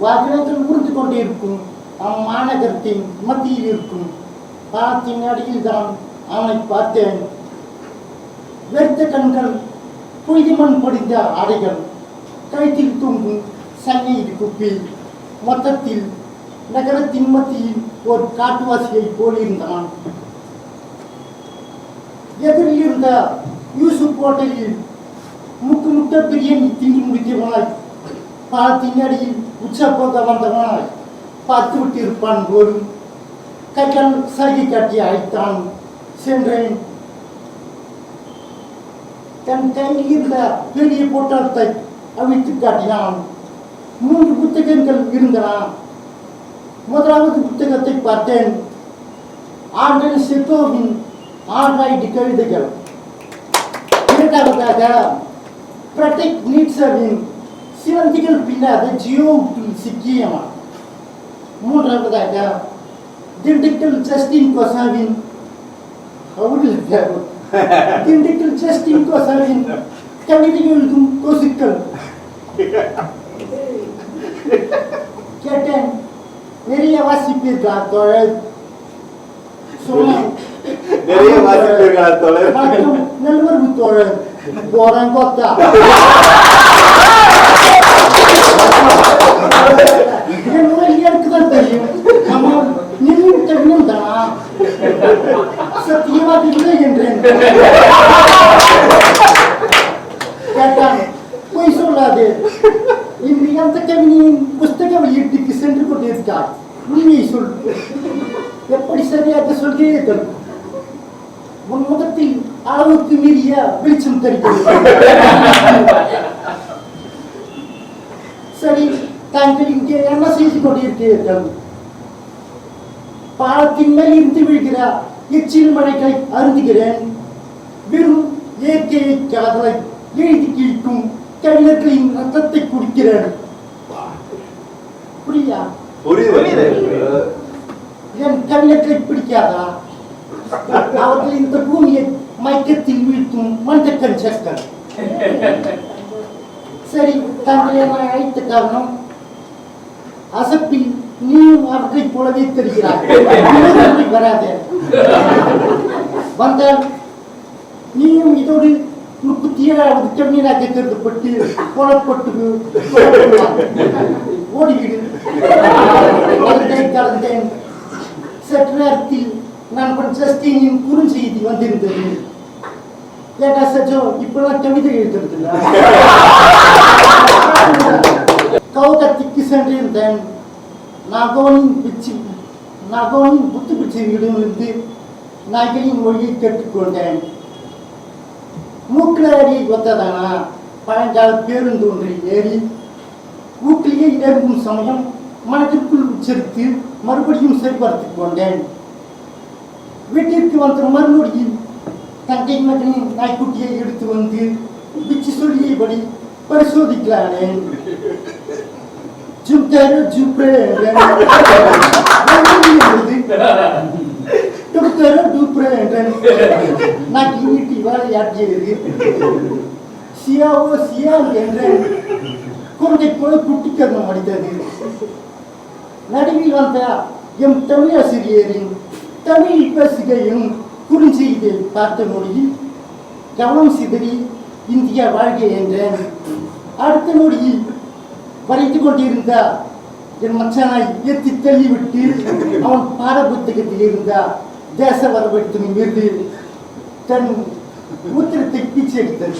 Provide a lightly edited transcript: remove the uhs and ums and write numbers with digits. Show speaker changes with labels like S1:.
S1: வாகனத்தில் உறுந்து கொண்டே இருக்கும் அம்மாநகரத்தின் மத்தியில் இருக்கும் பாலத்தின் அடியில் தான் அவனை பார்த்தேன். வெறுத்த கண்கள், பொய்திமண் பொடிந்த ஆடைகள், கழுத்தில் தூங்கும் சன்னீர் குப்பி, மொத்தத்தில் நகரத்தின் மத்தியில் ஒரு காட்டுவாசியை போலிருந்தான். எதிரில் இருந்த யூசுப் ஹோட்டலில் முட்ட பிரியாணி தின்று முடித்தவனாய், பாலத்தின் அடியில் உச்சப்போக வந்தவனாய் பார்த்து விட்டு இருப்பான் போது கைகள் சகி காட்டி அழைத்தான். சென்றேன். தன் கையில் இருந்த பெரிய போட்டாளத்தை அவிழ்த்து காட்டினான். 3 புத்தகங்கள் இருந்தன. முதலாவது புத்தகத்தை பார்த்தேன். ஆண்டன் செத்தோவின் ஆண்ட்ராய்டு கவிதைகள். இரண்டாவதாக பிரடெக்ட் நீட்ஸவின் சிலந்திகள் பின்னாத ஜியோவில் சிக்கியவன். மூன்றாவதாக திண்டுக்கல் ஜஸ்டின் கோசாவின் திண்டுக்கல் ஜஸ்டின் கோசாவின் கவிதை எழுதும் கொசுக்கள். கேட்டேன், நிறைய வாசிப்பீர்களா தோழர்? சொன்னான்,
S2: நிறைய வாசிப்பீர்களா தோழர்?
S1: நல்வரவு தோழர். போறான் கொத்தா எனக்குதான் தெரியும். நம்ம நின்று தெரியும் தானா? சத்தியமாக இல்லை என்றேன். கேட்டான், பொய் சொல்லாது. இந்த எந்த கவிஞனின் புஸ்தக வெளியீட்டுக்கு சென்று கொண்டிருக்கார். உண்மையை சொல். எப்படி சரியாக சொல்கிறீர்கள்? உன் முகத்தில் அளவுக்கு மீறிய வெளிச்சம் தெரிகிறது. சரி, தாங்கள் இங்கே என்ன செய்து கொண்டிருக்கிறீர்கள்? பாலத்தின் மேல் இருந்து விழுகிற எச்சில் மழைகளை அருந்துகிறேன். வெறும் இயற்கையை காதலை எழுதி கீழ்க்கும் கவிஞர்களின் ரத்தத்தை குடிக்கிறேன். புரியா? என் கவிஞர்களை பிடிக்காதா? அவர்கள் இந்த பூமியை மயக்கத்தில் வீழ்த்தும் மண்டக்கன் சக்கர். சரி, தாங்கள் என்ன அழைத்த காரணம்? அசப்பில் நீயும் அவற்றை போலவே தெரிகிறார். வராதே. வந்தால் நீயும் இதோடு 37வது கவிஞராக கருதப்பட்டு புலப்பட்டு ஓடிவிடு. கலந்தேன். சற்று நேரத்தில் நண்பன் ஜஸ்டினின் குறுஞ்செய்தி வந்திருந்தது. ஏடா சஜோ, இப்பெல்லாம் கவிதை எழுதுறது இல்ல. கவுகத்திக்கு சென்றிருந்தேன். நாகோனின் புத்து பிச்சையிடமிருந்து நாய்களின் மொழியை கேட்டுக்கொண்டேன். மூக்கில் அடியை ஒத்ததானா பழங்கால பேருந்து ஒன்றில் ஏறி ஊக்கிலேயே நெருங்கும் சமயம் மனதிற்குள் உச்சரித்து மறுபடியும் சரிபார்த்துக் கொண்டேன். வீட்டிற்கு வந்த மறுநொடியில் தங்கை மகனின் நாய்க்குட்டியை எடுத்து வந்து பிச்சு சொல்லியபடி பரிசோதிக்கலானேன். குழந்தை போல குட்டிக்கரணம் அடித்தது. நடுவில் வந்த எம் தமிழாசிரியரின் தமிழ் பேசுகையும் குறுஞ்செய்தியை பார்த்த நொடியில் கவனம் சிதறி இந்தியா வாழ்க என்றேன். அடுத்த நொடியில் வரைந்து கொண்டிருந்த என் மச்சானை ஏற்றி தள்ளிவிட்டு அவன் பாட புத்தகத்தில் இருந்த தேச வரவழைத்தும் மீது தன் மூத்திரத்தை பீச்சு எடுத்தது.